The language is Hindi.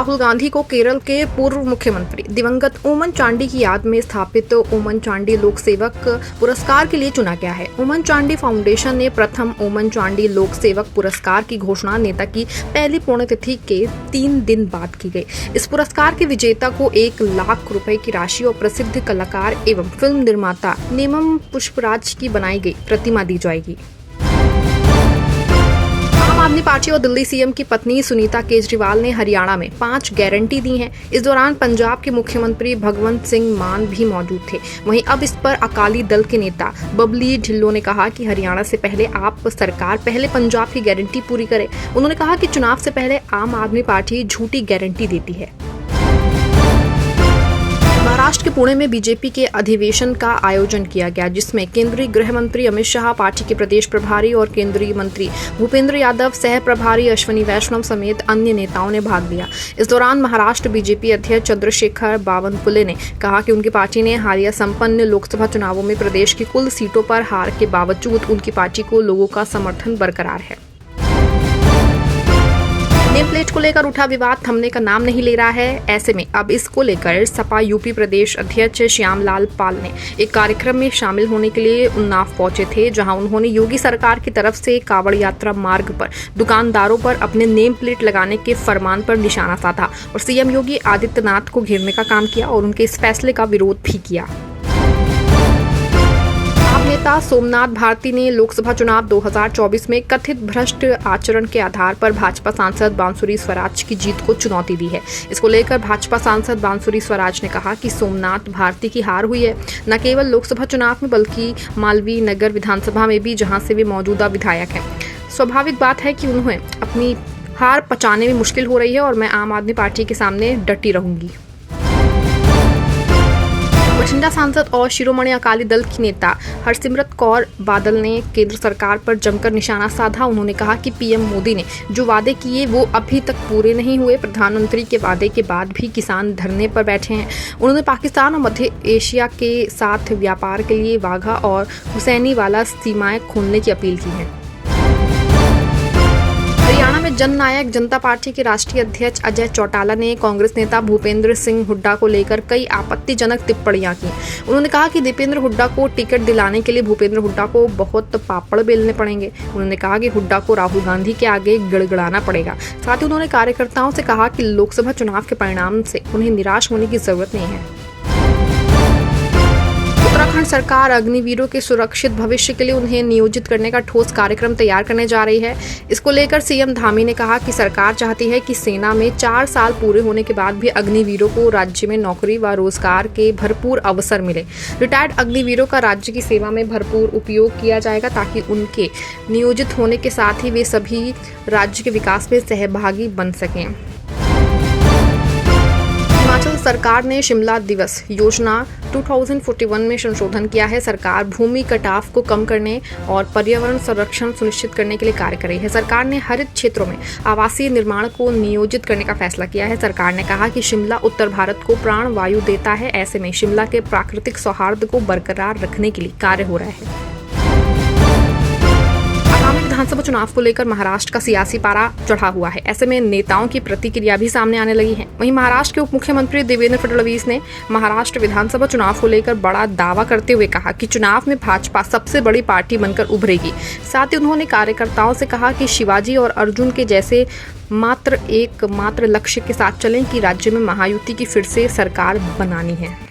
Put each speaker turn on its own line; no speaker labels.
राहुल गांधी को केरल के पूर्व मुख्यमंत्री दिवंगत ओमन चांडी की याद में स्थापित ओमन चांडी लोक सेवक पुरस्कार के लिए चुना गया है। ओमन चांडी फाउंडेशन ने प्रथम ओमन चांडी लोक सेवक पुरस्कार की घोषणा नेता की पहली पुण्यतिथि के 3 दिन बाद की गई। इस पुरस्कार के विजेता को 1 लाख रुपए की राशि और प्रसिद्ध कलाकार एवं फिल्म निर्माता नेमम पुष्पराज की बनाई गई प्रतिमा दी जाएगी। आम आदमी पार्टी और दिल्ली सीएम की पत्नी सुनीता केजरीवाल ने हरियाणा में 5 गारंटी दी हैं। इस दौरान पंजाब के मुख्यमंत्री भगवंत सिंह मान भी मौजूद थे। वहीं अब इस पर अकाली दल के नेता बबली ढिल्लों ने कहा कि हरियाणा से पहले आप सरकार पहले पंजाब की गारंटी पूरी करे। उन्होंने कहा कि चुनाव से पहले आम आदमी पार्टी झूठी गारंटी देती है। महाराष्ट्र के पुणे में बीजेपी के अधिवेशन का आयोजन किया गया, जिसमें केंद्रीय गृह मंत्री अमित शाह, पार्टी के प्रदेश प्रभारी और केंद्रीय मंत्री भूपेंद्र यादव, सह प्रभारी अश्विनी वैष्णव समेत अन्य नेताओं ने भाग लिया। इस दौरान महाराष्ट्र बीजेपी अध्यक्ष चंद्रशेखर बावनकुले ने कहा कि उनकी पार्टी ने हालिया संपन्न लोकसभा चुनावों में प्रदेश की कुल सीटों पर हार के बावजूद उनकी पार्टी को लोगों का समर्थन बरकरार है। नेम प्लेट को लेकर उठा विवाद थमने का नाम नहीं ले रहा है। ऐसे में अब इसको लेकर सपा यूपी प्रदेश अध्यक्ष श्यामलाल पाल ने एक कार्यक्रम में शामिल होने के लिए उन्नाव पहुंचे थे, जहां उन्होंने योगी सरकार की तरफ से कांवड़ यात्रा मार्ग पर दुकानदारों पर अपने नेम प्लेट लगाने के फरमान पर निशाना साधा और सीएम योगी आदित्यनाथ को घेरने का काम किया और उनके इस फैसले का विरोध भी किया। नेता सोमनाथ भारती ने लोकसभा चुनाव 2024 में कथित भ्रष्ट आचरण के आधार पर भाजपा सांसद बांसुरी स्वराज की जीत को चुनौती दी है। इसको लेकर भाजपा सांसद बांसुरी स्वराज ने कहा कि सोमनाथ भारती की हार हुई है, न केवल लोकसभा चुनाव में बल्कि मालवीय नगर विधानसभा में भी, जहां से वे मौजूदा विधायक हैं। स्वाभाविक बात है कि उन्हें अपनी हार पचाने में मुश्किल हो रही है और मैं आम आदमी पार्टी के सामने डटी रहूंगी। बठिंडा सांसद और शिरोमणि अकाली दल की नेता हरसिमरत कौर बादल ने केंद्र सरकार पर जमकर निशाना साधा। उन्होंने कहा कि पीएम मोदी ने जो वादे किए वो अभी तक पूरे नहीं हुए। प्रधानमंत्री के वादे के बाद भी किसान धरने पर बैठे हैं। उन्होंने पाकिस्तान और मध्य एशिया के साथ व्यापार के लिए वाघा और हुसैनीवाला सीमाएं खोलने की अपील की है। हरियाणा में जननायक जनता पार्टी के राष्ट्रीय अध्यक्ष अजय चौटाला ने कांग्रेस नेता भूपेंद्र सिंह हुड्डा को लेकर कई आपत्तिजनक टिप्पणियां की। उन्होंने कहा कि दीपेंद्र हुड्डा को टिकट दिलाने के लिए भूपेंद्र हुड्डा को बहुत पापड़ बेलने पड़ेंगे। उन्होंने कहा कि हुड्डा को राहुल गांधी के आगे गिड़गिड़ाना पड़ेगा। साथ ही उन्होंने कार्यकर्ताओं से कहा कि लोकसभा चुनाव के परिणाम से उन्हें निराश होने की जरूरत नहीं है। उत्तराखंड सरकार अग्निवीरों के सुरक्षित भविष्य के लिए उन्हें नियोजित करने का ठोस कार्यक्रम तैयार करने जा रही है। इसको लेकर सीएम धामी ने कहा कि सरकार चाहती है कि सेना में 4 साल पूरे होने के बाद भी अग्निवीरों को राज्य में नौकरी व रोजगार के भरपूर अवसर मिले। रिटायर्ड अग्निवीरों का राज्य की सेवा में भरपूर उपयोग किया जाएगा, ताकि उनके नियोजित होने के साथ ही वे सभी राज्य के विकास में सहभागी बन सकें। हिमाचल सरकार ने शिमला दिवस योजना 2041 में संशोधन किया है। सरकार भूमि कटाव को कम करने और पर्यावरण संरक्षण सुनिश्चित करने के लिए कार्य कर रही है। सरकार ने हरित क्षेत्रों में आवासीय निर्माण को नियोजित करने का फैसला किया है। सरकार ने कहा कि शिमला उत्तर भारत को प्राण वायु देता है। ऐसे में शिमला के प्राकृतिक सौहार्द को बरकरार रखने के लिए कार्य हो रहा है। विधानसभा चुनाव को लेकर महाराष्ट्र का सियासी पारा चढ़ा हुआ है। ऐसे में नेताओं की प्रतिक्रिया भी सामने आने लगी है। वहीं महाराष्ट्र के उप मुख्यमंत्री देवेंद्र फडणवीस ने महाराष्ट्र विधानसभा चुनाव को लेकर बड़ा दावा करते हुए कहा कि चुनाव में भाजपा सबसे बड़ी पार्टी बनकर उभरेगी। साथ ही उन्होंने कार्यकर्ताओं से कहा कि शिवाजी और अर्जुन के जैसे मात्र लक्ष्य के साथ चलें कि राज्य में महायुति की फिर से सरकार बनानी है।